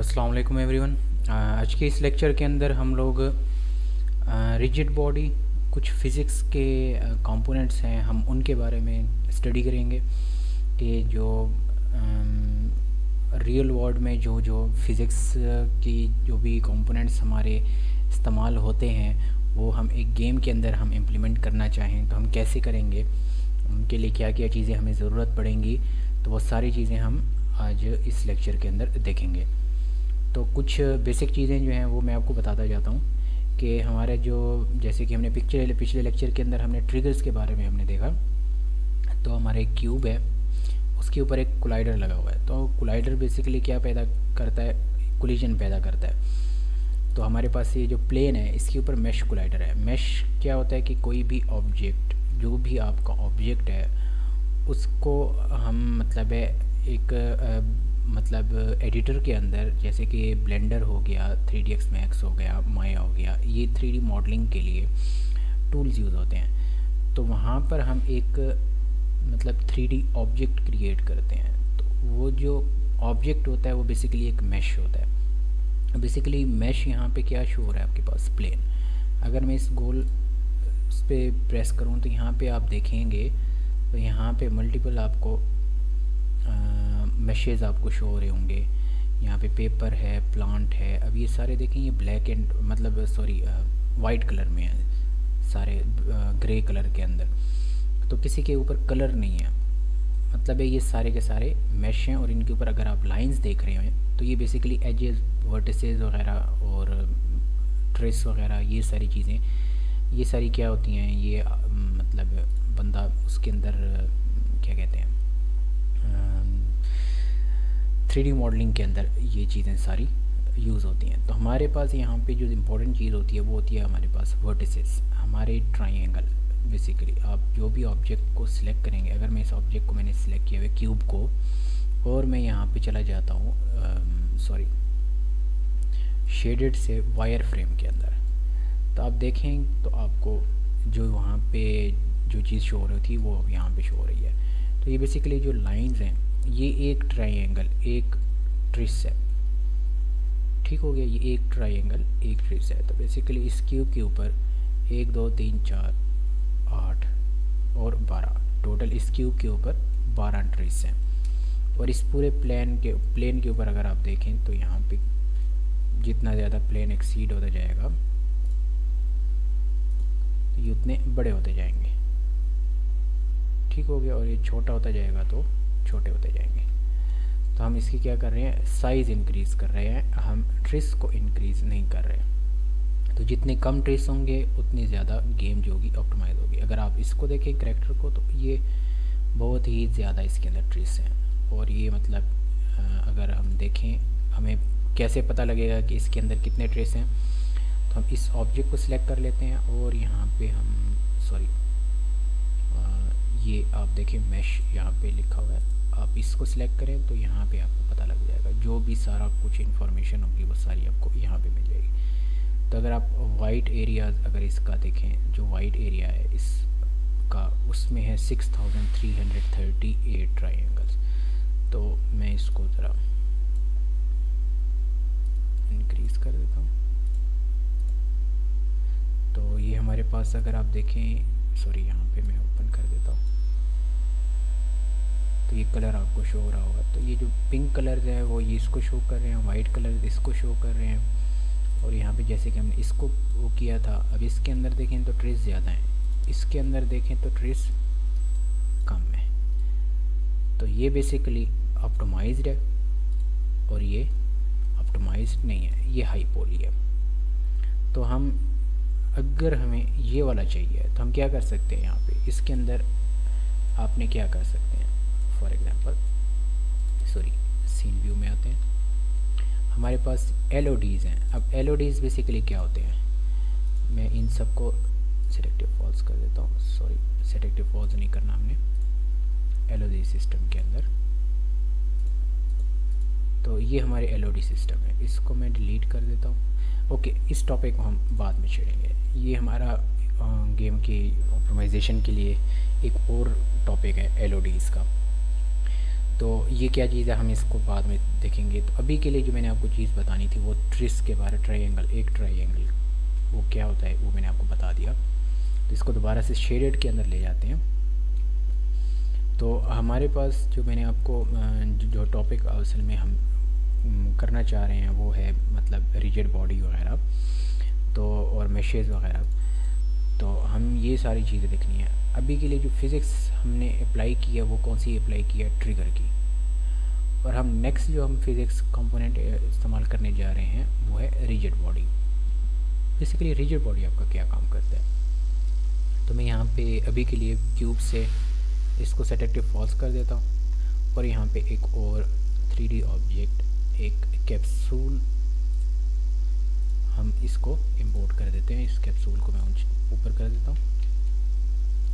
अस्सलाम वालेकुम एवरीवन। आज के इस लेक्चर के अंदर हम लोग रिजिड बॉडी, कुछ फ़िज़िक्स के कंपोनेंट्स हैं, हम उनके बारे में स्टडी करेंगे कि जो रियल वर्ल्ड में जो जो फ़िज़िक्स की जो भी कंपोनेंट्स हमारे इस्तेमाल होते हैं वो हम एक गेम के अंदर हम इम्प्लीमेंट करना चाहें तो हम कैसे करेंगे, उनके लिए क्या क्या चीज़ें हमें ज़रूरत पड़ेंगी, तो वो सारी चीज़ें हम आज इस लेक्चर के अंदर देखेंगे। तो कुछ बेसिक चीज़ें जो हैं वो मैं आपको बताता जाता हूँ कि हमारे जो जैसे कि हमने पिछले लेक्चर के अंदर हमने ट्रिगर्स के बारे में हमने देखा। तो हमारा एक क्यूब है, उसके ऊपर एक कोलाइडर लगा हुआ है। तो कोलाइडर बेसिकली क्या पैदा करता है, कोलिजन पैदा करता है। तो हमारे पास ये जो प्लेन है इसके ऊपर मेश कोलाइडर है। मेश क्या होता है कि कोई भी ऑब्जेक्ट, जो भी आपका ऑब्जेक्ट है उसको हम मतलब है एक मतलब एडिटर के अंदर, जैसे कि ब्लेंडर हो गया, 3ds मैक्स हो गया, माया हो गया, ये 3D मॉडलिंग के लिए टूल्स यूज़ होते हैं। तो वहाँ पर हम एक मतलब 3D ऑब्जेक्ट क्रिएट करते हैं। तो वो जो ऑब्जेक्ट होता है वो बेसिकली एक मैश होता है। बेसिकली मैश यहाँ पे क्या शो हो रहा है आपके पास, प्लेन। अगर मैं इस गोल उस पर प्रेस करूँ तो यहाँ पे आप देखेंगे तो यहाँ पे मल्टीपल आपको मैशेज़ आपको शो हो रहे होंगे। यहाँ पे पेपर है, प्लांट है। अब ये सारे देखें, ये ब्लैक एंड मतलब सॉरी वाइट कलर में है, सारे ग्रे कलर के अंदर। तो किसी के ऊपर कलर नहीं है, मतलब है ये सारे के सारे मैश हैं। और इनके ऊपर अगर आप लाइंस देख रहे हैं तो ये बेसिकली एजेस, वर्टिसेस वगैरह और ट्रेस वगैरह, ये सारी चीज़ें, ये सारी क्या होती हैं, ये मतलब बंदा उसके अंदर क्या कहते हैं 3D मॉडलिंग के अंदर ये चीज़ें सारी यूज़ होती हैं। तो हमारे पास यहाँ पे जो इम्पोर्टेंट चीज़ होती है वो होती है हमारे पास वर्टिसेस, हमारे ट्राइंगल। बेसिकली आप जो भी ऑब्जेक्ट को सिलेक्ट करेंगे, अगर मैं इस ऑब्जेक्ट को मैंने सिलेक्ट किया हुआ क्यूब को और मैं यहाँ पे चला जाता हूँ सॉरी शेडेड से वायर फ्रेम के अंदर, तो आप देखें तो आपको जो वहाँ पे जो चीज़ शो हो रही थी वो यहाँ पे शो हो रही है। तो ये बेसिकली जो लाइंस हैं ये एक ट्राइंगल, एक ट्रिस है, ठीक हो गया। ये एक ट्राइंगल, एक ट्रिस है। तो बेसिकली इस क्यूब के ऊपर 1 2 3 4 8 और 12, टोटल इस क्यूब के ऊपर 12 ट्रिस हैं। और इस पूरे प्लेन के ऊपर अगर आप देखें तो यहाँ पे जितना ज़्यादा प्लेन एक्सीड होता जाएगा तो ये उतने बड़े होते जाएंगे, ठीक हो गया। और ये छोटा होता जाएगा तो छोटे होते जाएंगे। तो हम इसकी क्या कर रहे हैं, साइज़ इंक्रीज़ कर रहे हैं, हम ट्रिस को इंक्रीज़ नहीं कर रहे हैं। तो जितने कम ट्रिस होंगे उतनी ज़्यादा गेम जो होगी ऑप्टिमाइज होगी। अगर आप इसको देखें करैक्टर को तो ये बहुत ही ज़्यादा इसके अंदर ट्रिस हैं। और ये मतलब अगर हम देखें हमें कैसे पता लगेगा कि इसके अंदर कितने ट्रिस हैं, तो हम इस ऑब्जेक्ट को सिलेक्ट कर लेते हैं और यहाँ पे हम सॉरी ये आप देखें मैश यहाँ पे लिखा हुआ है, आप इसको सिलेक्ट करें तो यहाँ पे आपको पता लग जाएगा। जो भी सारा कुछ इन्फॉर्मेशन होगी वो सारी आपको यहाँ पे मिल जाएगी। तो अगर आप वाइट एरियाज अगर इसका देखें, जो वाइट एरिया है इसका उसमें है 6338 ट्राइंगल्स। तो मैं इसको ज़रा इंक्रीज़ कर देता हूँ। तो ये हमारे पास अगर आप देखें, सॉरी यहाँ पे मैं ओपन कर देता हूँ तो ये कलर आपको शो हो रहा होगा। तो ये जो पिंक कलर है वो ये इसको शो कर रहे हैं, वाइट कलर इसको शो कर रहे हैं। और यहाँ पे जैसे कि हमने इसको वो किया था, अब इसके अंदर देखें तो ट्रेस ज़्यादा है, इसके अंदर देखें तो ट्रेस कम है। तो ये बेसिकली ऑप्टिमाइज्ड है और ये ऑप्टिमाइज्ड नहीं है, ये हाईपोली है। तो हम अगर हमें ये वाला चाहिए तो हम क्या कर सकते हैं, यहाँ पे इसके अंदर आपने क्या कर सकते हैं, for example sorry scene view में आते हैं, हमारे पास LODs हैं। अब LODs बेसिकली क्या होते हैं, मैं इन सब को सेलेक्टिव फॉल्स कर देता हूँ, सॉरी सेलेक्टिव फॉल्स नहीं करना हमने LOD सिस्टम के अंदर। तो ये हमारे LOD सिस्टम है, इसको मैं डिलीट कर देता हूँ। ओके, इस टॉपिक को हम बाद में छेड़ेंगे। ये हमारा गेम की ऑप्टिमाइजेशन के लिए एक और टॉपिक है LODs का। तो ये क्या चीज़ है हम इसको बाद में देखेंगे। तो अभी के लिए जो मैंने आपको चीज़ बतानी थी वो ट्रिस के बारे, ट्रायंगल, एक ट्रायंगल वो क्या होता है वो मैंने आपको बता दिया। तो इसको दोबारा से शेडेड के अंदर ले जाते हैं। तो हमारे पास जो मैंने आपको जो टॉपिक असल में हम करना चाह रहे हैं वो है मतलब रिजिड बॉडी वगैरह तो और मेशेस वगैरह। तो हम ये सारी चीज़ें देखनी है। अभी के लिए जो फिज़िक्स हमने अप्लाई की है वो कौन सी अप्लाई की है, ट्रिगर की। और हम नेक्स्ट जो हम फिज़िक्स कंपोनेंट इस्तेमाल करने जा रहे हैं वो है rigid body. Basically rigid body आपका क्या काम करता है। तो मैं यहाँ पे अभी के लिए क्यूब से इसको सेट एक्टिव फॉल्स कर देता हूँ और यहाँ पे एक और 3D ऑब्जेक्ट, एक कैप्सूल, हम इसको इंपोर्ट कर देते हैं। इस कैप्सूल को मैं ऊपर कर देता हूँ,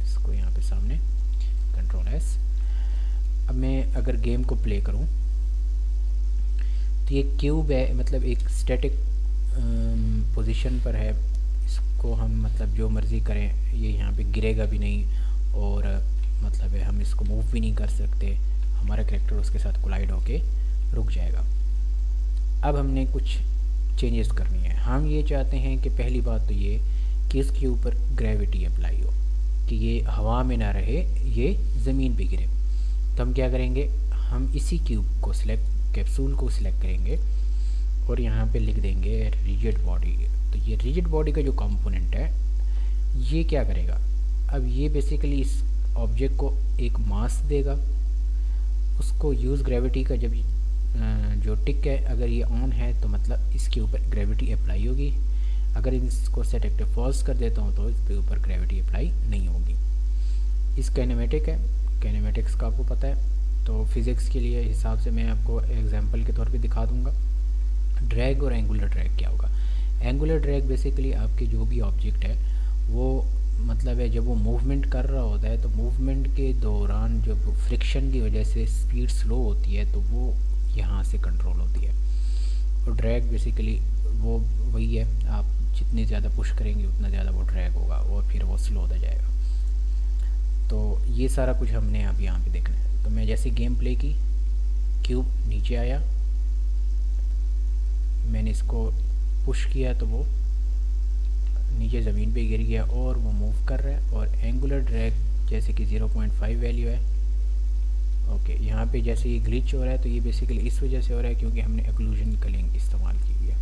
इसको यहाँ पे सामने, कंट्रोल एस। अब मैं अगर गेम को प्ले करूँ तो ये क्यूब है, मतलब एक स्टैटिक पोजीशन पर है। इसको हम मतलब जो मर्ज़ी करें ये यहाँ पे गिरेगा भी नहीं और मतलब है हम इसको मूव भी नहीं कर सकते। हमारा कैरेक्टर उसके साथ कोलाइड होके रुक जाएगा। अब हमने कुछ चेंजेस करनी है। हम ये चाहते हैं कि पहली बात तो ये कि इसके ऊपर ग्रेविटी अप्लाई हो, कि ये हवा में ना रहे, ये ज़मीन पे गिरे। तो हम क्या करेंगे, हम इसी क्यूब को सिलेक्ट, कैप्सूल को सिलेक्ट करेंगे और यहाँ पे लिख देंगे रिजिड बॉडी। तो ये रिजिड बॉडी का जो कंपोनेंट है ये क्या करेगा, अब ये बेसिकली इस ऑब्जेक्ट को एक मास देगा। उसको यूज़ ग्रेविटी का जब जो टिक है अगर ये ऑन है तो मतलब इसके ऊपर ग्रेविटी अप्लाई होगी। अगर इसको सेट एक्टिव फॉल्स कर देता हूँ तो इसके ऊपर ग्रेविटी अप्लाई नहीं होगी। इस काइनेमेटिक है, काइनेमेटिक्स का आपको पता है। तो फिज़िक्स के लिए हिसाब से मैं आपको एग्जांपल के तौर पे दिखा दूंगा। ड्रैग और एंगुलर ड्रैग क्या होगा। एंगुलर ड्रैग बेसिकली आपके जो भी ऑब्जेक्ट है वो मतलब है जब वो मूवमेंट कर रहा होता है तो मूवमेंट के दौरान जब फ्रिक्शन की वजह से स्पीड स्लो होती है तो वो यहाँ से कंट्रोल होती है। और ड्रैग बेसिकली वो वही है, आप जितने ज़्यादा पुश करेंगे उतना ज़्यादा वो ड्रैग होगा और फिर वो स्लो होता जाएगा। तो ये सारा कुछ हमने अब यहाँ पे देखना है। तो मैं जैसे गेम प्ले की, क्यूब नीचे आया, मैंने इसको पुश किया तो वो नीचे ज़मीन पे गिर गया और वो मूव कर रहा है। और एंगुलर ड्रैग जैसे कि 0.5 वैल्यू है। ओके, यहाँ पे जैसे ये ग्लिच हो रहा है तो ये बेसिकली इस वजह से हो रहा है क्योंकि हमने एक्लूजन कलिंग इस्तेमाल की हुई है।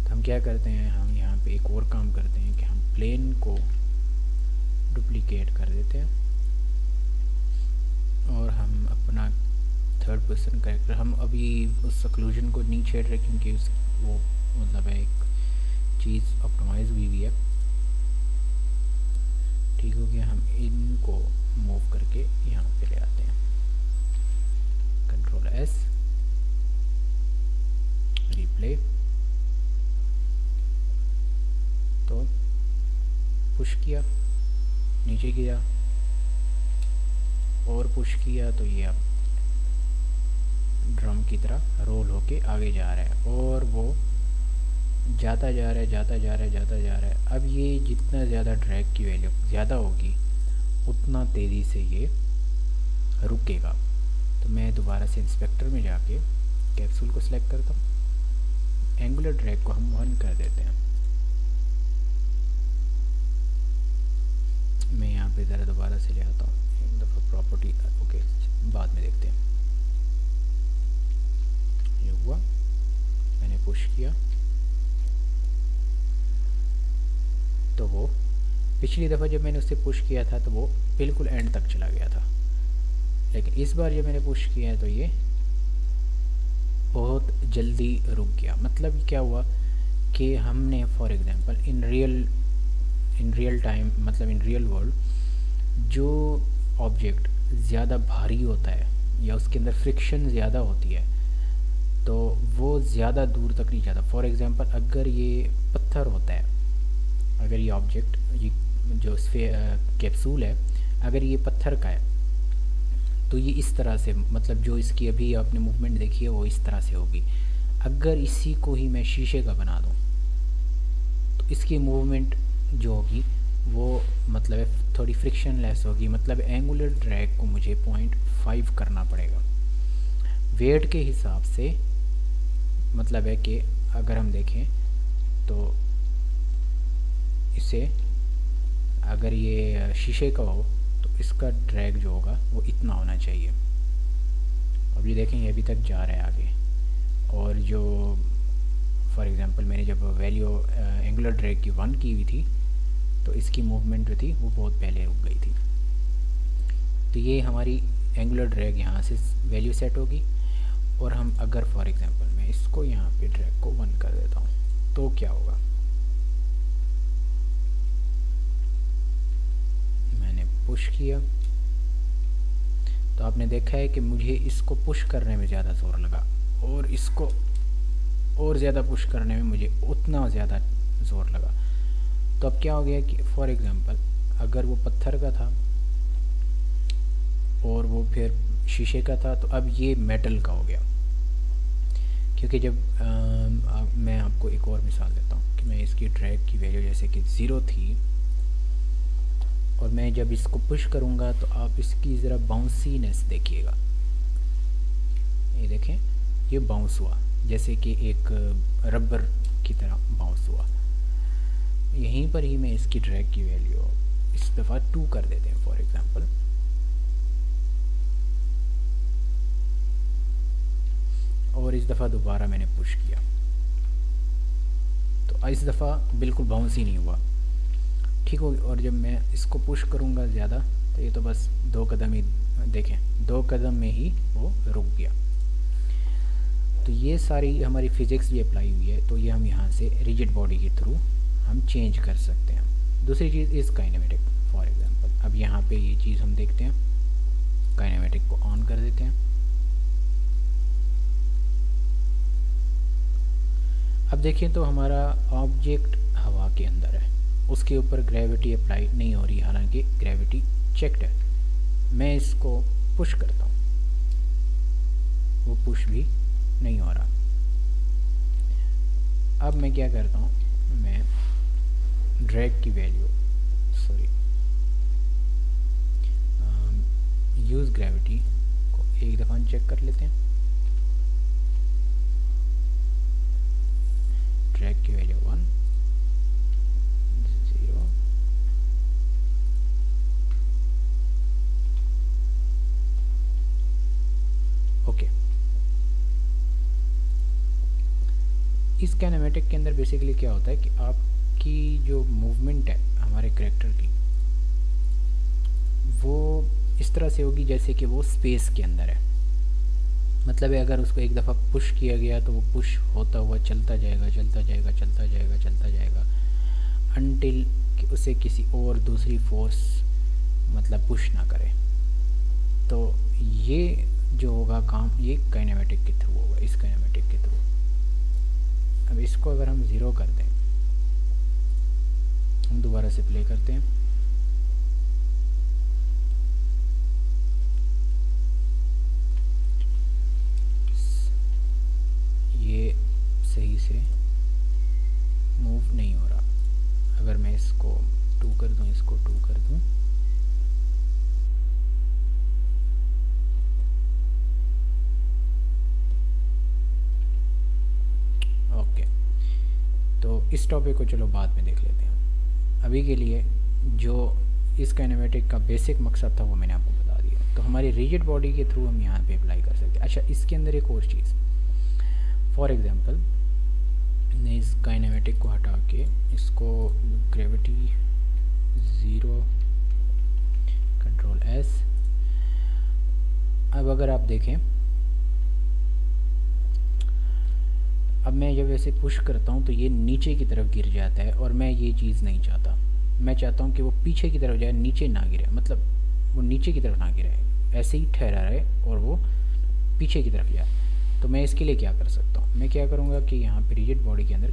तो हम क्या करते हैं, हम यहाँ पे एक और काम करते हैं कि हम प्लेन को डुप्लीकेट कर देते हैं और हम अपना थर्ड पर्सन कैरेक्टर, हम अभी उस एक्लूजन को नहीं छेड़ रहे क्योंकि उस वो मतलब है एक चीज़ ऑप्टिमाइज हुई है। ठीक हो गया, हम इनको मूव करके यहाँ पे ले आते हैं, कंट्रोल एस, रिप्ले। तो पुश किया, नीचे गया और पुश किया तो ये अब ड्रम की तरह रोल होके आगे जा रहा है और वो जाता जा रहा है, जाता जा रहा है, जाता जा रहा है। अब ये जितना ज़्यादा ड्रैग की वैल्यू ज़्यादा होगी उतना तेज़ी से ये रुकेगा। तो मैं दोबारा से इंस्पेक्टर में जाके कैप्सूल को सिलेक्ट करता हूँ, एंगुलर ड्रैग को हम 1 कर देते हैं। मैं यहाँ पे ज़रा दोबारा से ले आता हूँ एक दफ़ा प्रॉपर्टी, ओके बाद में देखते हैं। ये हुआ, मैंने पुश किया तो वो पिछली दफ़ा जब मैंने उससे पुश किया था तो वो बिल्कुल एंड तक चला गया था, लेकिन इस बार जब मैंने पुश किया है तो ये बहुत जल्दी रुक गया। मतलब क्या हुआ कि हमने for example in real time मतलब इन रियल वर्ल्ड जो ऑब्जेक्ट ज़्यादा भारी होता है या उसके अंदर फ्रिक्शन ज़्यादा होती है तो वो ज़्यादा दूर तक नहीं जाता। फॉर एग्जांपल अगर ये पत्थर होता है, अगर ये ऑब्जेक्ट, ये जो कैप्सूल है अगर ये पत्थर का है तो ये इस तरह से, मतलब जो इसकी अभी आपने मूवमेंट देखी है वो इस तरह से होगी। अगर इसी को ही मैं शीशे का बना दूँ तो इसकी मूवमेंट जो होगी वो मतलब थोड़ी फ्रिक्शन लेस होगी। मतलब एंगुलर ड्रैग को मुझे 0.5 करना पड़ेगा। वेट के हिसाब से, मतलब है कि अगर हम देखें तो इसे, अगर ये शीशे का हो तो इसका ड्रैग जो होगा वो इतना होना चाहिए। अब ये देखें, ये अभी तक जा रहा है आगे, और जो फॉर एग्ज़ाम्पल मैंने जब वैल्यू एंगुलर ड्रैग की 1 की हुई थी तो इसकी मूवमेंट जो थी वो बहुत पहले रुक गई थी। तो ये हमारी एंगुलर ड्रैग यहाँ से वैल्यू सेट होगी, और हम अगर फॉर एग्ज़ाम्पल मैं इसको यहाँ पे ड्रैग को 1 कर देता हूँ तो क्या होगा, मैंने पुश किया तो आपने देखा है कि मुझे इसको पुश करने में ज़्यादा ज़ोर लगा, और इसको और ज़्यादा पुश करने में मुझे उतना ज़्यादा ज़ोर लगा। तो अब क्या हो गया कि फॉर एग्ज़ाम्पल अगर वो पत्थर का था और वो फिर शीशे का था, तो अब ये मेटल का हो गया। क्योंकि जब मैं आपको एक और मिसाल देता हूँ कि मैं इसकी ड्रैग की वैल्यू जैसे कि 0 थी, और मैं जब इसको पुश करूँगा तो आप इसकी ज़रा बाउंसीनेस देखिएगा। ये देखें, ये बाउंस हुआ जैसे कि एक रबर की तरह बाउंस हुआ। यहीं पर ही मैं इसकी ड्रैग की वैल्यू इस दफ़ा 2 कर देते हैं फॉर एग्ज़ाम्पल, और इस दफ़ा दोबारा मैंने पुश किया तो इस दफ़ा बिल्कुल बाउंस ही नहीं हुआ, ठीक हो। और जब मैं इसको पुश करूँगा ज़्यादा तो ये तो बस 2 कदम ही, देखें 2 कदम में ही वो रुक गया। तो ये सारी हमारी फ़िज़िक्स ये अप्लाई हुई है, तो ये हम यहाँ से रिजिड बॉडी के थ्रू हम चेंज कर सकते हैं। दूसरी चीज़ इज़ काइनेमेटिक फॉर एग्ज़ाम्पल। अब यहाँ पे ये चीज़ हम देखते हैं, काइनेमेटिक को ऑन कर देते हैं। अब देखें तो हमारा ऑब्जेक्ट हवा के अंदर है, उसके ऊपर ग्रेविटी अप्लाई नहीं हो रही, हालांकि ग्रेविटी चेक्ड है। मैं इसको पुश करता हूँ, वो पुश भी नहीं हो रहा। अब मैं क्या करता हूँ, मैं ड्रैग की वैल्यू यूज़ ग्रेविटी को एक दफ़ा चेक कर लेते हैं। ड्रैग की वैल्यू 1, 0, ओके। इस काइनेमेटिक के अंदर बेसिकली क्या होता है कि आपकी जो मूवमेंट है हमारे करैक्टर की, वो इस तरह से होगी जैसे कि वो स्पेस के अंदर है। मतलब है अगर उसको एक दफ़ा पुश किया गया तो वो पुश होता हुआ चलता जाएगा, चलता जाएगा, चलता जाएगा, चलता जाएगा, अनटिल कि उसे किसी और दूसरी फोर्स मतलब पुश ना करे। तो ये जो होगा काम, ये काइनेमेटिक के थ्रू होगा, इस काइनेमेटिक के थ्रू। अब इसको अगर हम 0 कर दें, हम दोबारा से प्ले करते हैं, ये सही से मूव नहीं हो रहा। अगर मैं इसको 2 कर दूं, इसको 2 कर दूं, ओके। तो इस टॉपिक को चलो बाद में देख लेते हैं। अभी के लिए जो इस काइनेमेटिक का बेसिक मकसद था वो मैंने आपको बता दिया। तो हमारी रिजिड बॉडी के थ्रू हम यहाँ पे अप्लाई कर सकते हैं। अच्छा, इसके अंदर एक और चीज़, फॉर एग्ज़ाम्पल मैं इस काइनेमेटिक को हटा के इसको ग्रेविटी 0, कंट्रोल S। अब अगर आप देखें, अब मैं जब ऐसे पुश करता हूँ तो ये नीचे की तरफ गिर जाता है, और मैं ये चीज़ नहीं चाहता। मैं चाहता हूँ कि वो पीछे की तरफ जाए, नीचे ना गिरे, मतलब वो नीचे की तरफ ना गिरे, ऐसे ही ठहरा रहे और वो पीछे की तरफ जाए। तो मैं इसके लिए क्या कर सकता हूँ, मैं क्या करूँगा कि यहाँ पे रिजिड बॉडी के अंदर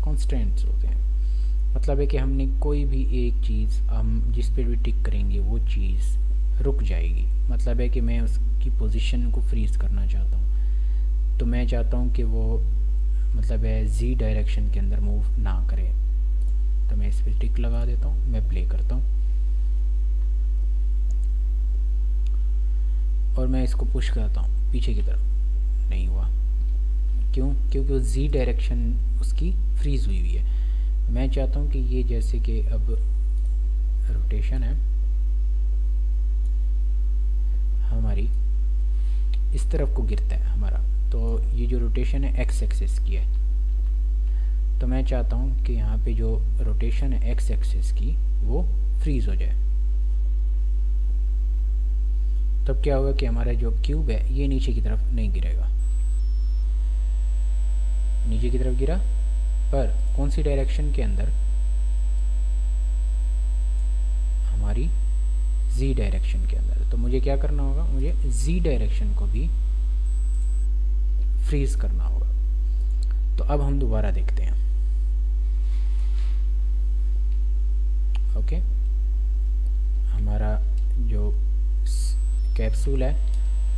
कॉन्स्टेंट्स होते हैं। मतलब है कि हमने कोई भी एक चीज़ हम जिस पे भी टिक करेंगे वो चीज़ रुक जाएगी। मतलब है कि मैं उसकी पोजीशन को फ्रीज करना चाहता हूँ, तो मैं चाहता हूँ कि वो मतलब है जी डायरेक्शन के अंदर मूव ना करे। तो मैं इस पर टिक लगा देता हूँ, मैं प्ले करता हूँ और मैं इसको पुश करता हूँ पीछे की तरफ। नहीं हुआ। क्यों? क्योंकि वो जी डायरेक्शन उसकी फ्रीज़ हुई हुई है। मैं चाहता हूँ कि ये जैसे कि अब रोटेशन है हमारी इस तरफ को गिरता है हमारा, तो ये जो रोटेशन है एक्स एक्सिस की है, तो मैं चाहता हूँ कि यहाँ पे जो रोटेशन है एक्स एक्सिस की वो फ्रीज़ हो जाए। तब क्या होगा कि हमारा जो क्यूब है ये नीचे की तरफ नहीं गिरेगा, नीचे की तरफ गिरा पर कौन सी डायरेक्शन के अंदर? हमारी जी डायरेक्शन के अंदर। तो मुझे क्या करना होगा? मुझे जी डायरेक्शन को भी फ्रीज करना होगा। तो अब हम दोबारा देखते हैं। ओके, हमारा जो कैप्सूल है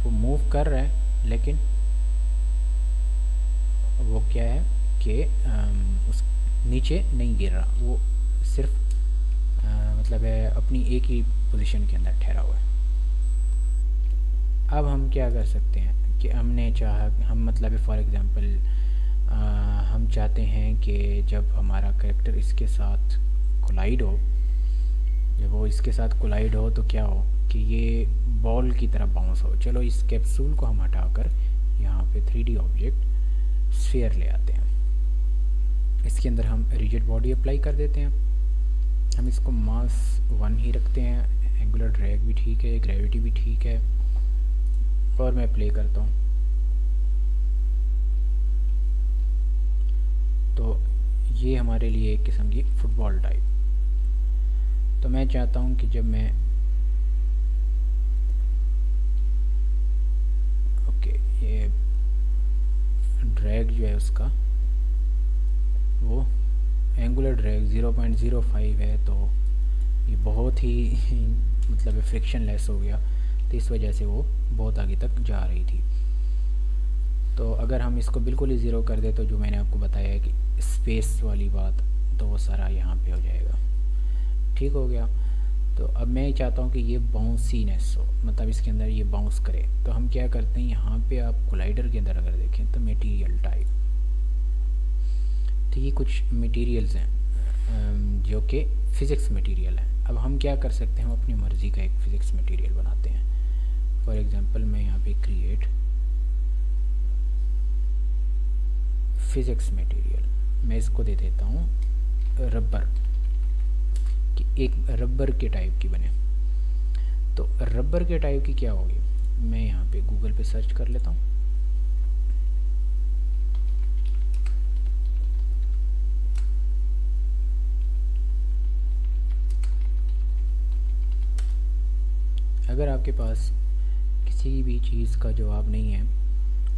वो मूव कर रहा है, लेकिन वो क्या है कि उस नीचे नहीं गिर रहा, वो सिर्फ मतलब है अपनी एक ही पोजीशन के अंदर ठहरा हुआ है। अब हम क्या कर सकते हैं कि हमने चाहा, हम मतलब है फॉर एग्ज़ाम्पल हम चाहते हैं कि जब हमारा कैरेक्टर इसके साथ कोलाइड हो, जब वो इसके साथ कोलाइड हो तो क्या हो कि ये बॉल की तरह बाउंस हो। चलो इस कैप्सूल को हम हटाकर यहाँ पे 3D ऑब्जेक्ट स्फीयर ले आते हैं। इसके अंदर हम रिजिड बॉडी अप्लाई कर देते हैं। हम इसको मास 1 ही रखते हैं, एंगुलर ड्रैग भी ठीक है, ग्रेविटी भी ठीक है, और मैं प्ले करता हूँ। तो ये हमारे लिए एक किस्म की फुटबॉल टाइप। तो मैं चाहता हूँ कि जब मैं ये ड्रैग जो है उसका वो एंगुलर ड्रैग 0.05 है, तो ये बहुत ही मतलब फ्रिक्शन लेस हो गया, तो इस वजह से वो बहुत आगे तक जा रही थी। तो अगर हम इसको बिल्कुल ही ज़ीरो कर दे तो जो मैंने आपको बताया है कि स्पेस वाली बात, तो वो सारा यहाँ पे हो जाएगा। ठीक हो गया। तो अब मैं चाहता हूँ कि ये बाउंसीनेस हो, मतलब इसके अंदर ये बाउंस करे। तो हम क्या करते हैं, यहाँ पे आप कोलाइडर के अंदर अगर देखें तो मटेरियल टाइप, तो ये कुछ मटेरियल्स हैं जो कि फ़िज़िक्स मटेरियल हैं। अब हम क्या कर सकते हैं, हम अपनी मर्ज़ी का एक फ़िज़िक्स मटेरियल बनाते हैं। फॉर एग्ज़ाम्पल मैं यहाँ पे क्रिएट फ़िज़िक्स मटेरियल, मैं इसको दे देता हूँ रबर, कि एक रबर के टाइप की बने। तो रबर के टाइप की क्या होगी, मैं यहाँ पे गूगल पे सर्च कर लेता हूँ। अगर आपके पास किसी भी चीज़ का जवाब नहीं है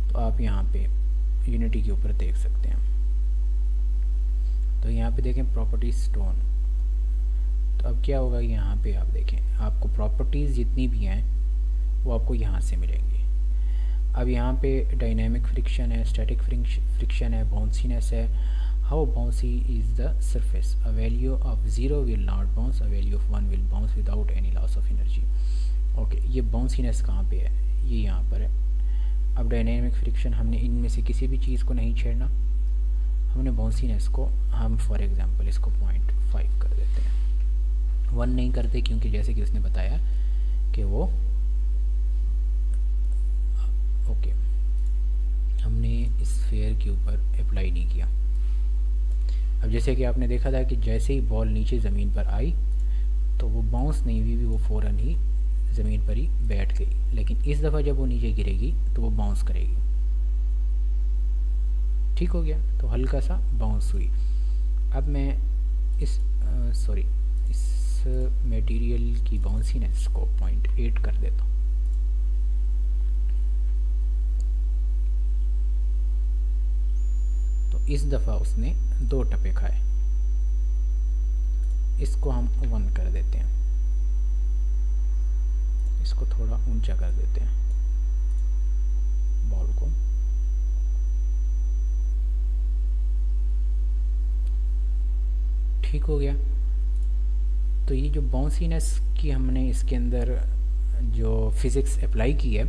तो आप यहाँ पे यूनिटी के ऊपर देख सकते हैं। तो यहाँ पे देखें प्रॉपर्टी स्टोन, तो अब क्या होगा, यहाँ पे आप देखें आपको प्रॉपर्टीज़ जितनी भी हैं वो आपको यहाँ से मिलेंगी। अब यहाँ पे डायनामिक फ्रिक्शन है, स्टैटिक फ्रिक्शन है, बाउंसीनेस है, how bouncy is the surface, a value of 0 will not bounce, a value of 1 will bounce without any loss of energy. Okay, ये बाउंसीनेस कहाँ पे है, ये यहाँ पर है। अब डायनामिक फ्रिक्शन, हमने इनमें से किसी भी चीज़ को नहीं छेड़ना, हमने बाउंसीनेस को हम फॉर एग्ज़ाम्पल इसको 0.5 कर देते हैं। 1 नहीं करते क्योंकि जैसे कि उसने बताया कि वो ओके हमने इस स्फीयर के ऊपर अप्लाई नहीं किया। अब जैसे कि आपने देखा था कि जैसे ही बॉल नीचे ज़मीन पर आई तो वो बाउंस नहीं हुई, वो फ़ौरन ही ज़मीन पर ही बैठ गई। लेकिन इस दफ़ा जब वो नीचे गिरेगी तो वो बाउंस करेगी। ठीक हो गया, तो हल्का सा बाउंस हुई। अब मैं इस मटेरियल की बाउंसीनेस को 0.8 कर देता हूँ। तो इस दफ़ा उसने 2 टपे खाए, इसको हम 1 कर देते हैं, इसको थोड़ा ऊंचा कर देते हैं बॉल को। ठीक हो गया। तो ये जो बाउंसीनेस की हमने इसके अंदर जो फिज़िक्स अप्लाई की है,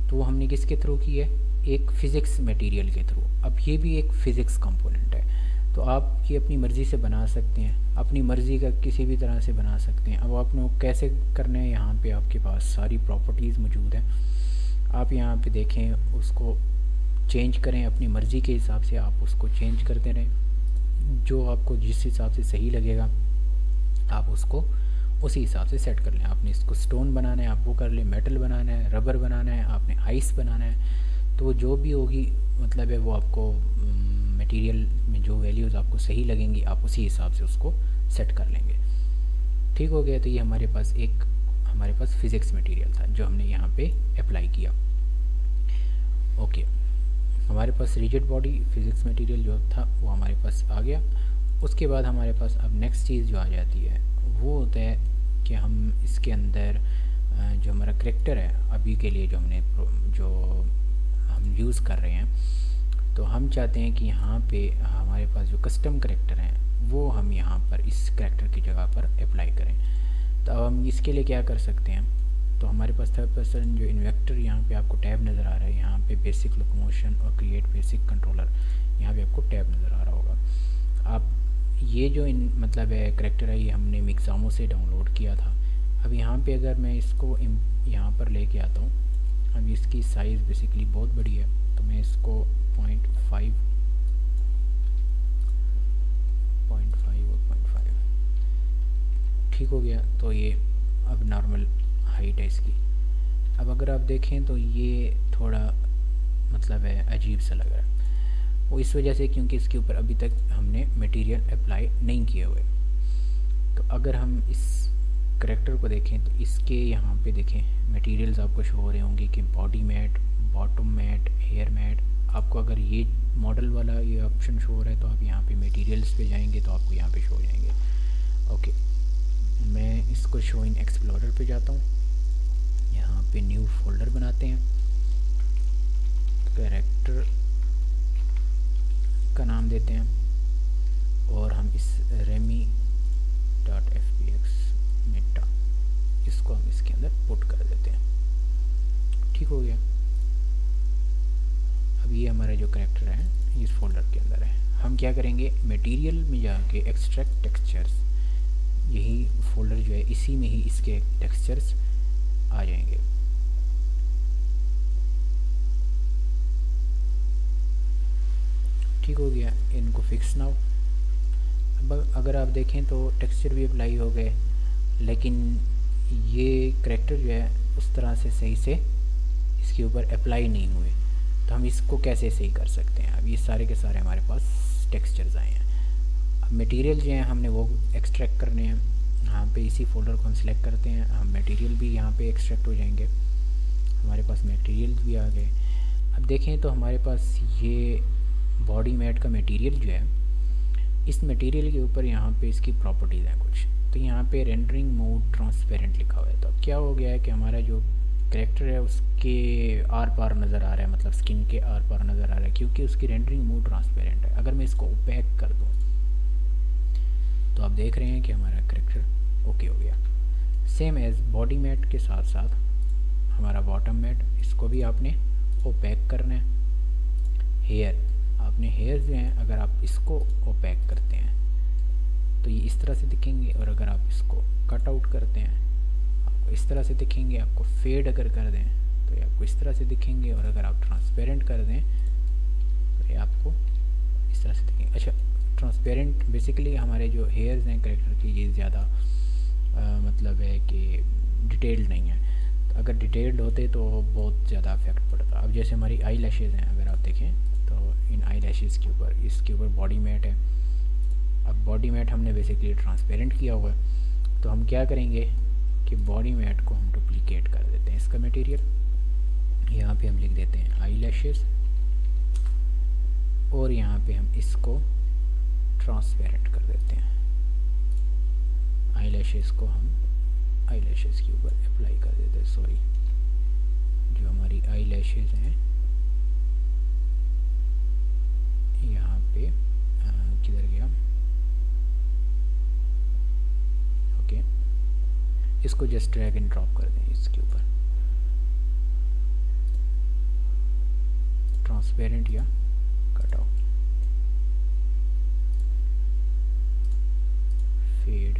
तो वो हमने किसके थ्रू की है, एक फ़िज़िक्स मटेरियल के थ्रू। अब ये भी एक फ़िज़िक्स कंपोनेंट है, तो आप ये अपनी मर्ज़ी से बना सकते हैं, अपनी मर्ज़ी का किसी भी तरह से बना सकते हैं। अब आपने कैसे करने हैं, यहाँ पे आपके पास सारी प्रॉपर्टीज़ मौजूद हैं। आप यहाँ पे देखें, उसको चेंज करें अपनी मर्ज़ी के हिसाब से, आप उसको चेंज करते रहें। जो आपको जिस हिसाब से सही लगेगा आप उसको उसी हिसाब से सेट कर लें। आपने इसको स्टोन बनाना है आप वो कर लें, मेटल बनाना है, रबर बनाना है, आपने आइस बनाना है, तो जो भी होगी मतलब है वो आपको मटेरियल में जो वैल्यूज़ आपको सही लगेंगी आप उसी हिसाब से उसको सेट कर लेंगे। ठीक हो गया। तो ये हमारे पास फ़िज़िक्स मटेरियल था जो हमने यहाँ पे अप्लाई किया। ओके, हमारे पास रिजिड बॉडी फ़िज़िक्स मटेरियल जो था वो हमारे पास आ गया। उसके बाद हमारे पास अब नेक्स्ट चीज़ जो आ जाती है वो होता है कि हम इसके अंदर जो हमारा करैक्टर है अभी के लिए जो हम यूज़ कर रहे हैं, तो हम चाहते हैं कि यहाँ पे हमारे पास जो कस्टम करैक्टर हैं वो हम यहाँ पर इस करैक्टर की जगह पर अप्लाई करें। तो अब हम इसके लिए क्या कर सकते हैं, तो हमारे पास थर्ड पर्सन जो इन्वेक्टर यहाँ पे आपको टैब नज़र आ रहा है, यहाँ पे बेसिक लोकोमोशन और क्रिएट बेसिक कंट्रोलर, यहाँ पे आपको टैब नज़र आ रहा होगा। आप ये जो मतलब है करैक्टर है ये हमने मिक्सामो से डाउनलोड किया था। अब यहाँ पे अगर मैं इसको यहाँ पर लेके आता हूँ, अब इसकी साइज़ बेसिकली बहुत बड़ी है, तो मैं इसको 0.5 और 0.5 ठीक हो गया। तो ये अब नॉर्मल हाइट है इसकी। अब अगर आप देखें तो ये थोड़ा मतलब है अजीब सा लग रहा है, वो इस वजह से क्योंकि इसके ऊपर अभी तक हमने मटेरियल अप्लाई नहीं किए हुए। तो अगर हम इस करैक्टर को देखें तो इसके यहाँ पे देखें मटेरियल्स आपको शो हो रहे होंगे कि body matte, bottom matte, hair matte. आपको अगर ये मॉडल वाला ये ऑप्शन शो हो रहा है तो आप यहाँ पे मटेरियल्स पे जाएंगे तो आपको यहाँ पे शो हो जाएंगे। ओके, मैं इसको शो इन एक्सप्लोरर पे जाता हूँ, यहाँ पे न्यू फोल्डर बनाते हैं, करैक्टर का नाम देते हैं और हम इस remi.fbx मेटा इसको हम इसके अंदर पुट कर देते हैं। ठीक हो गया। अब ये हमारा जो करैक्टर है इस फोल्डर के अंदर है। हम क्या करेंगे, मटेरियल में जाके एक्सट्रैक्ट टेक्सचर्स, यही फोल्डर जो है इसी में ही इसके टेक्सचर्स आ जाएंगे। ठीक हो गया, इनको फिक्स नाउ। अब अगर आप देखें तो टेक्सचर भी अप्लाई हो गए, लेकिन ये करैक्टर जो है उस तरह से सही से इसके ऊपर अप्लाई नहीं हुए। तो हम इसको कैसे सही कर सकते हैं। अब ये सारे के सारे हमारे पास टेक्सचर्स आए हैं। अब मटेरियल जो हैं हमने वो एक्सट्रैक्ट करने हैं। यहाँ पे इसी फोल्डर को हम सिलेक्ट करते हैं, हम मटेरियल भी यहाँ पे एक्सट्रैक्ट हो जाएंगे। हमारे पास मटेरियल भी आ गए। अब देखें तो हमारे पास ये बॉडी मैट का मटेरियल जो है, इस मटेरियल के ऊपर यहाँ पे इसकी प्रॉपर्टीज़ हैं कुछ। तो यहाँ पे रेंडरिंग मोड ट्रांसपेरेंट लिखा हुआ है। तो अब क्या हो गया है कि हमारा जो करैक्टर है उसके आर पार नज़र आ रहा है, मतलब स्किन के आर पार नज़र आ रहा है, क्योंकि उसकी रेंडरिंग मोड ट्रांसपेरेंट है। अगर मैं इसको ओपैक कर दूँ तो आप देख रहे हैं कि हमारा करैक्टर ओके हो गया। सेम एज बॉडी मैट के साथ साथ हमारा बॉटम मैट, इसको भी आपने ओपैक करना है। हेयर, आपने हेयर जो हैं अगर आप इसको ओपैक करते हैं तो ये इस तरह से दिखेंगे, और अगर आप इसको कट आउट करते हैं आपको इस तरह से दिखेंगे। आपको फेड अगर कर दें तो ये आपको इस तरह से दिखेंगे, और अगर आप ट्रांसपेरेंट कर दें तो ये आपको इस तरह से दिखेंगे। अच्छा, ट्रांसपेरेंट बेसिकली हमारे जो हेयर्स हैं करैक्टर की ये ज़्यादा मतलब है कि डिटेल्ड नहीं है। तो अगर डिटेल्ड होते तो बहुत ज़्यादा इफेक्ट पड़ता। अब जैसे हमारी आई लैशेज़ हैं, अगर आप देखें तो इन आई लैशेज़ के ऊपर इसके ऊपर बॉडी मैट है। अब बॉडी मैट हमने बेसिकली ट्रांसपेरेंट किया हुआ है, तो हम क्या करेंगे कि बॉडी मैट को हम डुप्लीकेट कर देते हैं इसका मटेरियल। यहाँ पे हम लिख देते हैं आई लैशेज़, और यहाँ पे हम इसको ट्रांसपेरेंट कर देते हैं। आई लैशेज़ को हम आई लैशेज़ के ऊपर अप्लाई कर देते हैं। सॉरी, जो हमारी आई लैशेज़ हैं यहाँ पे किधर गया, ओके, इसको जस्ट ड्रैग एंड ड्रॉप कर दें इसके ऊपर, ट्रांसपेरेंट या cut off, fade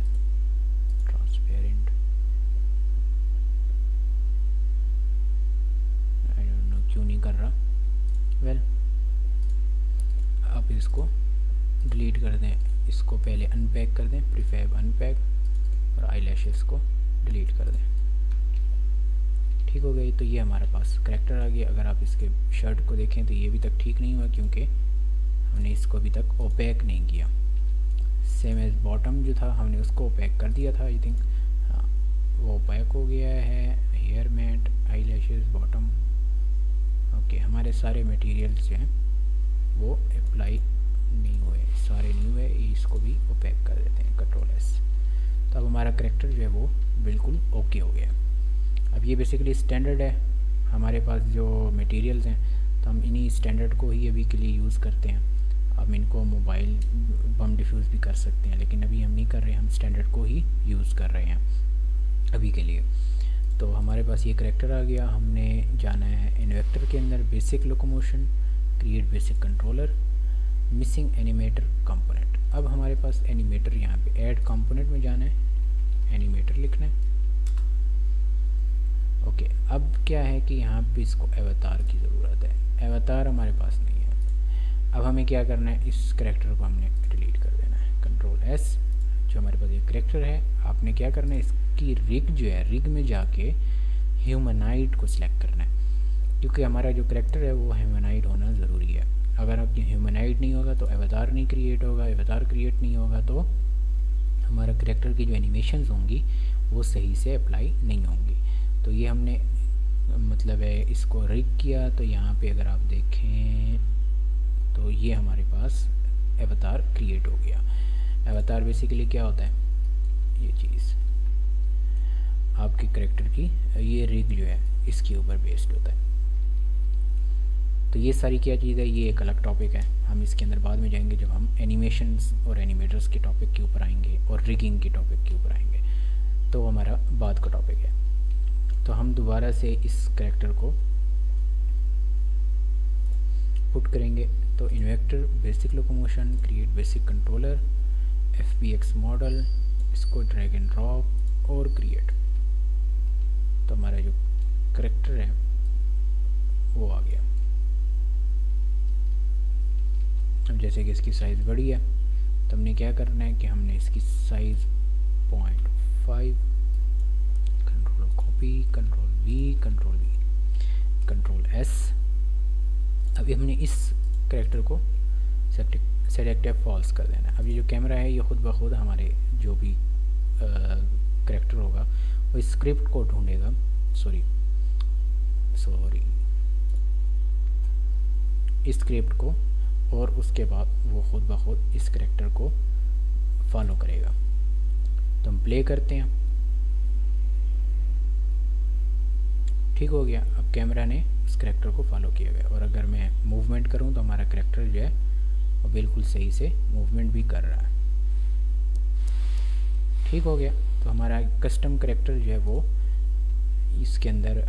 transparent, I don't know क्यों नहीं कर रहा। वेल आप इसको डिलीट कर दें, इसको पहले अनपैक कर दें, प्रीफैब अनपैक, और आईलैशेस को डिलीट कर दें। ठीक हो गई। तो ये हमारे पास करैक्टर आ गया। अगर आप इसके शर्ट को देखें तो ये अभी तक ठीक नहीं हुआ क्योंकि हमने इसको अभी तक ओपैक नहीं किया। सेम एज बॉटम जो था हमने उसको ओपैक कर दिया था, आई थिंक। हाँ, वो ओपैक हो गया है। Hair matte, eyelashes, bottom, okay. हमारे सारे मटेरियल्स जो हैं वो अप्लाई नहीं हुए, सारे नहीं हुए। इसको भी ओपैक कर देते हैं, कंट्रोल एस। तो अब हमारा करैक्टर जो है वो बिल्कुल ओके हो गया। अब ये बेसिकली स्टैंडर्ड है, हमारे पास जो मटेरियल्स हैं तो हम इन्हीं स्टैंडर्ड को ही अभी के लिए यूज़ करते हैं। अब इनको मोबाइल बम डिफ्यूज़ भी कर सकते हैं, लेकिन अभी हम नहीं कर रहे, हम स्टैंडर्ड को ही यूज़ कर रहे हैं अभी के लिए। तो हमारे पास ये करैक्टर आ गया। हमने जाना है इन्वेक्टर के अंदर, basic locomotion, create basic controller, missing animator component. अब हमारे पास एनिमेटर यहाँ पे ऐड कंपोनेंट में जाना है, एनिमेटर लिखना है। ओके, अब क्या है कि यहाँ पे इसको अवतार की ज़रूरत है। अवतार हमारे पास नहीं है। अब हमें क्या करना है, इस करैक्टर को हमने डिलीट कर देना है, कंट्रोल एस। जो हमारे पास ये करैक्टर है, आपने क्या करना है, इसकी रिग जो है, रिग में जाके ह्यूमनाइड को सिलेक्ट करना है, क्योंकि हमारा जो करैक्टर है वो ह्यूमनाइड होना ज़रूरी है। अगर आपकी ह्यूमनाइड नहीं होगा तो अवतार नहीं क्रिएट होगा, अवतार क्रिएट नहीं होगा तो हमारा करैक्टर की जो एनिमेशंस होंगी वो सही से अप्लाई नहीं होंगी। तो ये हमने मतलब है इसको रिग किया। तो यहाँ पे अगर आप देखें तो ये हमारे पास अवतार क्रिएट हो गया। अवतार बेसिकली क्या होता है, ये चीज़ आपके करैक्टर की, ये रिग जो है इसके ऊपर बेस्ड होता है। तो ये सारी क्या चीज़ है, ये एक अलग टॉपिक है, हम इसके अंदर बाद में जाएंगे जब हम एनिमेशंस और एनिमेटर्स के टॉपिक के ऊपर आएंगे और रिगिंग के टॉपिक के ऊपर आएंगे, तो हमारा बाद का टॉपिक है। तो हम दोबारा से इस करैक्टर को पुट करेंगे। तो Invector, basic locomotion, create basic controller, FBX model, इसको ड्रैग एंड ड्रॉप और क्रिएट। तो हमारा जो करैक्टर है वो आ गया। अब जैसे कि इसकी साइज़ बड़ी है तो हमने क्या करना है कि हमने इसकी size 0.5, control copy, control V, control S। अभी हमने इस करैक्टर को सेलेक्ट फॉल्स कर देना है। अब ये जो कैमरा है ये खुद ब खुद हमारे जो भी करैक्टर होगा वो स्क्रिप्ट को ढूंढेगा, सॉरी इस स्क्रिप्ट को, और उसके बाद वो खुद ब खुद इस करैक्टर को फॉलो करेगा। तो हम प्ले करते हैं, ठीक हो गया। अब कैमरा ने उस करैक्टर को फॉलो किया गया, और अगर मैं मूवमेंट करूं तो हमारा करैक्टर जो है वो बिल्कुल सही से मूवमेंट भी कर रहा है, ठीक हो गया। तो हमारा कस्टम करैक्टर जो है वो इसके अंदर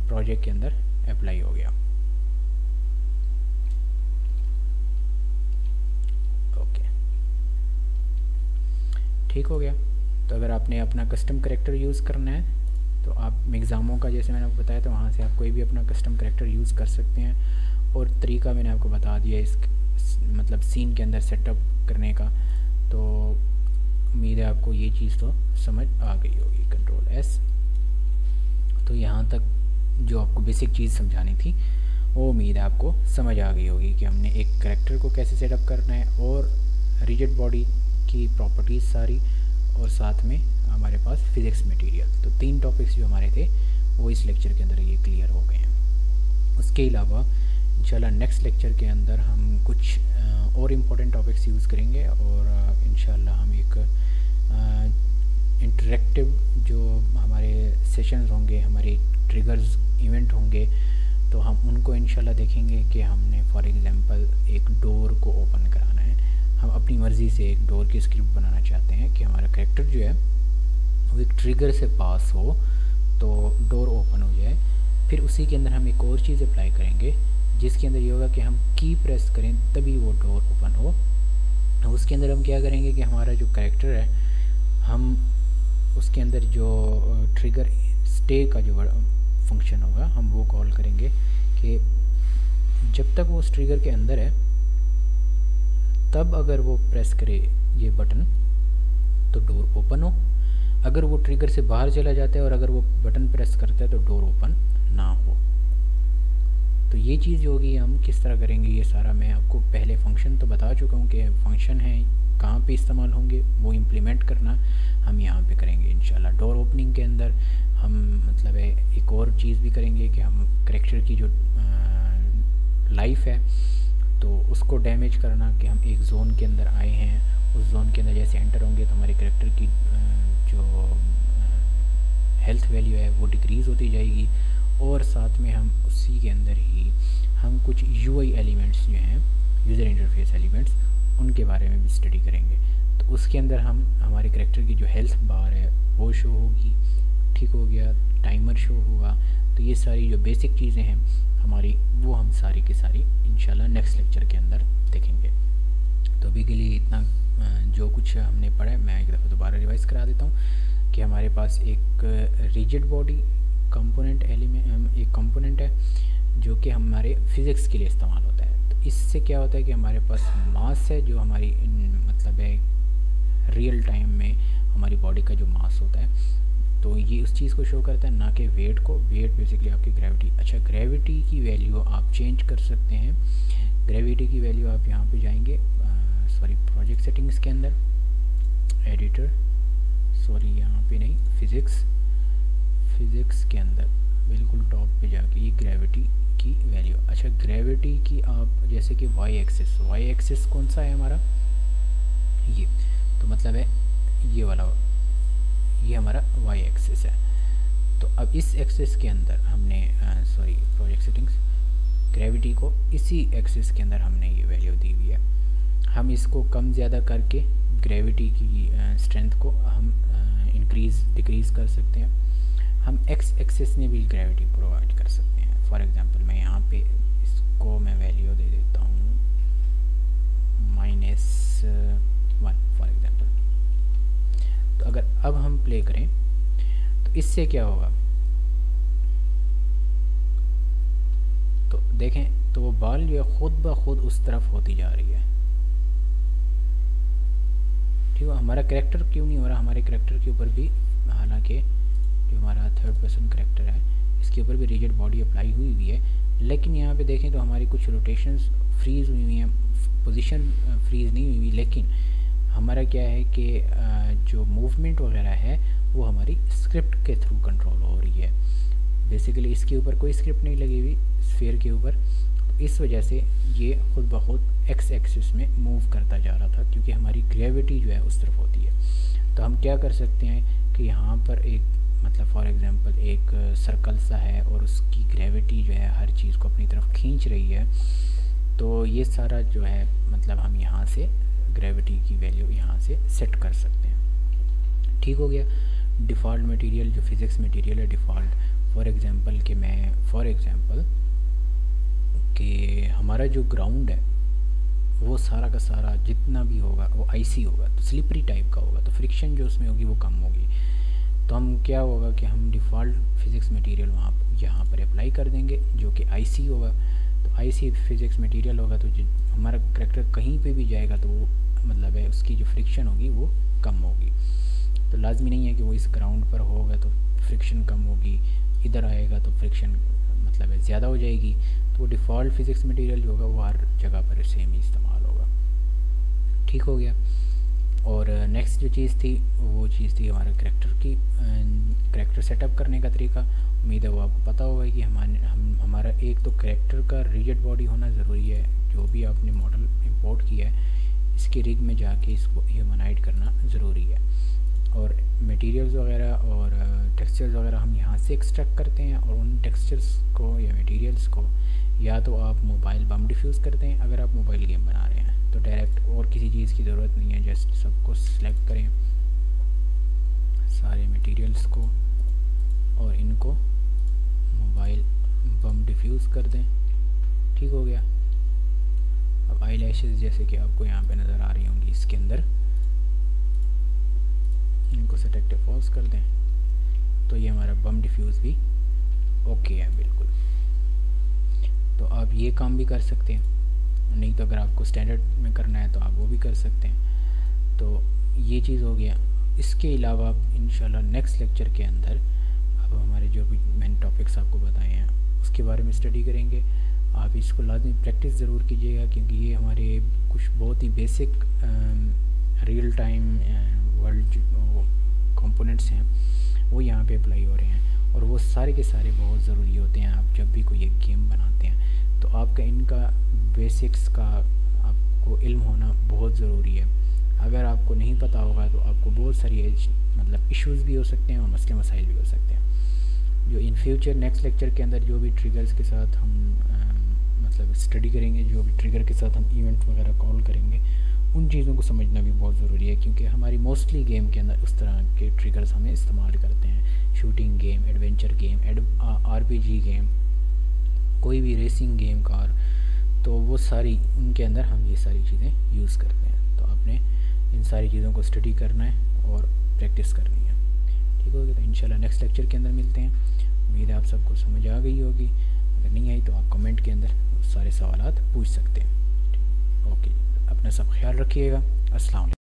प्रोजेक्ट के अंदर अप्लाई हो गया। ओके, ठीक हो गया। तो अगर आपने अपना कस्टम करैक्टर यूज़ करना है तो आप एग्ज़ामों का, जैसे मैंने आपको बताया, तो वहाँ से आप कोई भी अपना कस्टम करैक्टर यूज़ कर सकते हैं। और तरीका मैंने आपको बता दिया इस मतलब सीन के अंदर सेटअप करने का। तो उम्मीद है आपको ये चीज़ तो समझ आ गई होगी, कंट्रोल S। तो यहाँ तक जो आपको बेसिक चीज़ समझानी थी वो उम्मीद है आपको समझ आ गई होगी कि हमने एक करैक्टर को कैसे सेटअप करना है, और रिजिड बॉडी की प्रॉपर्टीज़ सारी, और साथ में हमारे पास फिज़िक्स मटेरियल। तो 3 टॉपिक्स जो हमारे थे वो इस लेक्चर के अंदर ये क्लियर हो गए हैं। उसके अलावा इंशाल्लाह नेक्स्ट लेक्चर के अंदर हम कुछ और इम्पोर्टेंट टॉपिक्स यूज़ करेंगे, और इंशाल्लाह हम एक इंटरेक्टिव जो हमारे सेशंस होंगे, हमारे ट्रिगर्स इवेंट होंगे, तो हम उनको इंशाल्लाह देखेंगे कि हमने फॉर एग्ज़ाम्पल एक डोर को ओपन कराना है। हम अपनी मर्ज़ी से एक डोर की स्क्रिप्ट बनाना चाहते हैं कि हमारा करैक्टर जो है वो एक ट्रिगर से पास हो तो डोर ओपन हो जाए। फिर उसी के अंदर हम एक और चीज़ अप्लाई करेंगे जिसके अंदर ये होगा कि हम की प्रेस करें तभी वो डोर ओपन हो। उसके अंदर हम क्या करेंगे कि हमारा जो कैरेक्टर है, हम उसके अंदर जो ट्रिगर स्टे का जो फंक्शन होगा हम वो कॉल करेंगे कि जब तक वो उस ट्रिगर के अंदर है तब अगर वो प्रेस करे ये बटन तो डोर ओपन हो, अगर वो ट्रिगर से बाहर चला जाता है और अगर वो बटन प्रेस करता है तो डोर ओपन ना हो। तो ये चीज़ जो होगी हम किस तरह करेंगे, ये सारा मैं आपको पहले फंक्शन तो बता चुका हूँ कि फंक्शन है कहाँ पे इस्तेमाल होंगे, वो इम्प्लीमेंट करना हम यहाँ पे करेंगे इंशाल्लाह। डोर ओपनिंग के अंदर हम मतलब है एक और चीज़ भी करेंगे कि हम कैरेक्टर की जो लाइफ है तो उसको डैमेज करना, कि हम एक जोन के अंदर आए हैं, उस जोन के अंदर जैसे एंटर होंगे तो हमारे कैरेक्टर की जो हेल्थ वैल्यू है वो डिक्रीज़ होती जाएगी, और साथ में हम उसी के अंदर ही हम कुछ यूआई एलिमेंट्स जो हैं, यूज़र इंटरफेस एलिमेंट्स, उनके बारे में भी स्टडी करेंगे। तो उसके अंदर हम हमारे कैरेक्टर की जो हेल्थ बार है वो शो होगी, ठीक हो गया, टाइमर शो होगा। तो ये सारी जो बेसिक चीज़ें हैं हमारी वो हम सारी की सारी इंशाल्लाह नेक्स्ट लेक्चर के अंदर देखेंगे। तो अभी के लिए इतना जो कुछ हमने पढ़ा है मैं एक दफ़ा दोबारा रिवाइज़ करा देता हूँ कि हमारे पास एक रिजिड बॉडी कंपोनेंट एलिमेंट, एक कंपोनेंट है जो कि हमारे फिज़िक्स के लिए इस्तेमाल होता है। तो इससे क्या होता है कि हमारे पास मास है जो हमारी मतलब है रियल टाइम में हमारी बॉडी का जो मास होता है, तो ये उस चीज़ को शो करता है, ना कि वेट को। वेट बेसिकली आपकी ग्रेविटी। अच्छा, ग्रेविटी की वैल्यू आप चेंज कर सकते हैं। ग्रेविटी की वैल्यू आप यहाँ पे जाएंगे, सॉरी प्रोजेक्ट सेटिंग्स के अंदर, एडिटर, सॉरी यहाँ पे नहीं, फिज़िक्स के अंदर बिल्कुल टॉप पे जाके ये ग्रेविटी की वैल्यू। अच्छा, ग्रेविटी की आप जैसे कि वाई एक्सिस कौन सा है हमारा, ये तो मतलब है ये वाला, ये हमारा वाई एक्सिस है। तो अब इस एक्सिस के अंदर हमने सॉरी प्रोजेक्ट सेटिंग्स, ग्रेविटी को इसी एक्सिस के अंदर हमने ये वैल्यू दी हुई है। हम इसको कम ज़्यादा करके ग्रेविटी की स्ट्रेंथ को हम इंक्रीज़ डिक्रीज़ कर सकते हैं। हम एक्स एक्सिस में भी ग्रेविटी प्रोवाइड कर सकते हैं। फॉर एग्जांपल मैं यहाँ पे इसको मैं वैल्यू दे देता हूँ -1 फॉर एग्जांपल। तो अगर अब हम प्ले करें तो इससे क्या होगा, तो देखें तो वो बॉल जो है खुद ब खुद उस तरफ होती जा रही है। ठीक है, हमारा कैरेक्टर क्यों नहीं हो रहा, हमारे कैरेक्टर के ऊपर भी, हालांकि जो हमारा थर्ड पर्सन कैरेक्टर है इसके ऊपर भी रिजिड बॉडी अप्लाई हुई हुई है, लेकिन यहाँ पे देखें तो हमारी कुछ रोटेशंस फ्रीज़ हुई हुई हैं, पोजीशन फ्रीज़ नहीं हुई हुई, लेकिन हमारा क्या है कि जो मूवमेंट वगैरह है वो हमारी स्क्रिप्ट के थ्रू कंट्रोल हो रही है। बेसिकली इसके ऊपर कोई स्क्रिप्ट नहीं लगी हुई स्फीयर के ऊपर, तो इस वजह से ये खुद ब खुद एक्स एक्सिस में मूव करता जा रहा था, क्योंकि हमारी ग्रेविटी जो है उस तरफ होती है। तो हम क्या कर सकते हैं कि यहाँ पर एक मतलब फॉर एग्जांपल एक सर्कल सा है और उसकी ग्रेविटी जो है हर चीज़ को अपनी तरफ खींच रही है, तो ये सारा जो है मतलब हम यहाँ से ग्रेविटी की वैल्यू यहाँ से सेट कर सकते हैं। ठीक हो गया। डिफ़ॉल्ट मटेरियल जो फिज़िक्स मटेरियल है डिफ़ॉल्ट, फॉर एग्जांपल कि मैं फॉर एग्जांपल कि हमारा जो ग्राउंड है वो सारा का सारा जितना भी होगा वो आईसी होगा, तो स्लिपरी टाइप का होगा, तो फ्रिक्शन जो उसमें होगी वो कम होगी। तो हम क्या होगा कि हम डिफ़ॉल्ट फिज़िक्स मटेरियल वहाँ यहाँ पर अप्लाई कर देंगे जो कि आईसी होगा। तो आईसी फिज़िक्स मटेरियल होगा तो जो हमारा कैरेक्टर कहीं पे भी जाएगा तो वो मतलब है उसकी जो फ्रिक्शन होगी वो कम होगी। तो लाजमी नहीं है कि वो इस ग्राउंड पर होगा तो फ्रिक्शन कम होगी, इधर आएगा तो फ्रिक्शन मतलब है ज़्यादा हो जाएगी। तो वो डिफ़ॉल्ट फिज़िक्स मटेरियल जो होगा वो हर जगह पर सेम ही इस्तेमाल होगा। ठीक हो गया। और नेक्स्ट जो चीज़ थी वो चीज़ थी हमारे कैरेक्टर सेटअप करने का तरीका। उम्मीद है वो आपको पता होगा कि हमारा एक तो कैरेक्टर का रिजिड बॉडी होना ज़रूरी है। जो भी आपने मॉडल इंपोर्ट किया है इसके रिग में जाके इसको ह्यूमनाइड करना ज़रूरी है, और मटेरियल्स वगैरह और टेक्सचर्स वगैरह हम यहाँ से एक्सट्रैक्ट करते हैं, और उन टेक्सचर्स को या मटेरियल्स को या तो आप मोबाइल बम डिफ्यूज़ करते हैं अगर आप मोबाइल गेम बना रहे हैं तो डायरेक्ट, और किसी चीज़ की ज़रूरत नहीं है, जस्ट सबको सिलेक्ट करें सारे मटेरियल्स को और इनको मोबाइल बम डिफ्यूज़ कर दें। ठीक हो गया। अब आई लैशेज़ जैसे कि आपको यहाँ पे नज़र आ रही होंगी इसके अंदर, इनको सेट फॉल्स कर दें तो ये हमारा बम डिफ्यूज़ भी ओके है बिल्कुल। तो आप ये काम भी कर सकते हैं, नहीं तो अगर आपको स्टैंडर्ड में करना है तो आप वो भी कर सकते हैं। तो ये चीज़ हो गया। इसके अलावा आप इंशाल्लाह नेक्स्ट लेक्चर के अंदर अब हमारे जो भी मैंने टॉपिक्स आपको बताए हैं उसके बारे में स्टडी करेंगे। आप इसको लाजमी प्रैक्टिस ज़रूर कीजिएगा, क्योंकि ये हमारे कुछ बहुत ही basic real time world components हैं वो यहाँ पे अप्लाई हो रहे हैं, और वो सारे के सारे बहुत ज़रूरी होते हैं। आप जब भी कोई एक गेम बनाते हैं तो आपका इनका बेसिक्स का आपको इल्म होना बहुत ज़रूरी है। अगर आपको नहीं पता होगा तो आपको बहुत सारी मतलब इश्यूज़ भी हो सकते हैं और मसले मसाइल भी हो सकते हैं, जो इन फ्यूचर नेक्स्ट लेक्चर के अंदर जो भी ट्रिगर्स के साथ हम मतलब स्टडी करेंगे, जो भी ट्रिगर के साथ हम इवेंट वगैरह कॉल करेंगे, उन चीज़ों को समझना भी बहुत ज़रूरी है, क्योंकि हमारी मोस्टली गेम के अंदर उस तरह के ट्रिगर्स हमें इस्तेमाल करते हैं। Shooting game, adventure game, RPG game, कोई भी रेसिंग गेम कार, तो वो सारी उनके अंदर हम ये सारी चीज़ें यूज़ करते हैं। तो आपने इन सारी चीज़ों को स्टडी करना है और प्रैक्टिस करनी है। ठीक होगी, तो इंशाल्लाह नेक्स्ट लेक्चर के अंदर मिलते हैं। उम्मीद है आप सबको समझ आ गई होगी। अगर नहीं आई तो आप कमेंट के अंदर सारे सवालात पूछ सकते हैं। ओके, अपना सब ख्याल रखिएगा। अस्सलाम वालेकुम।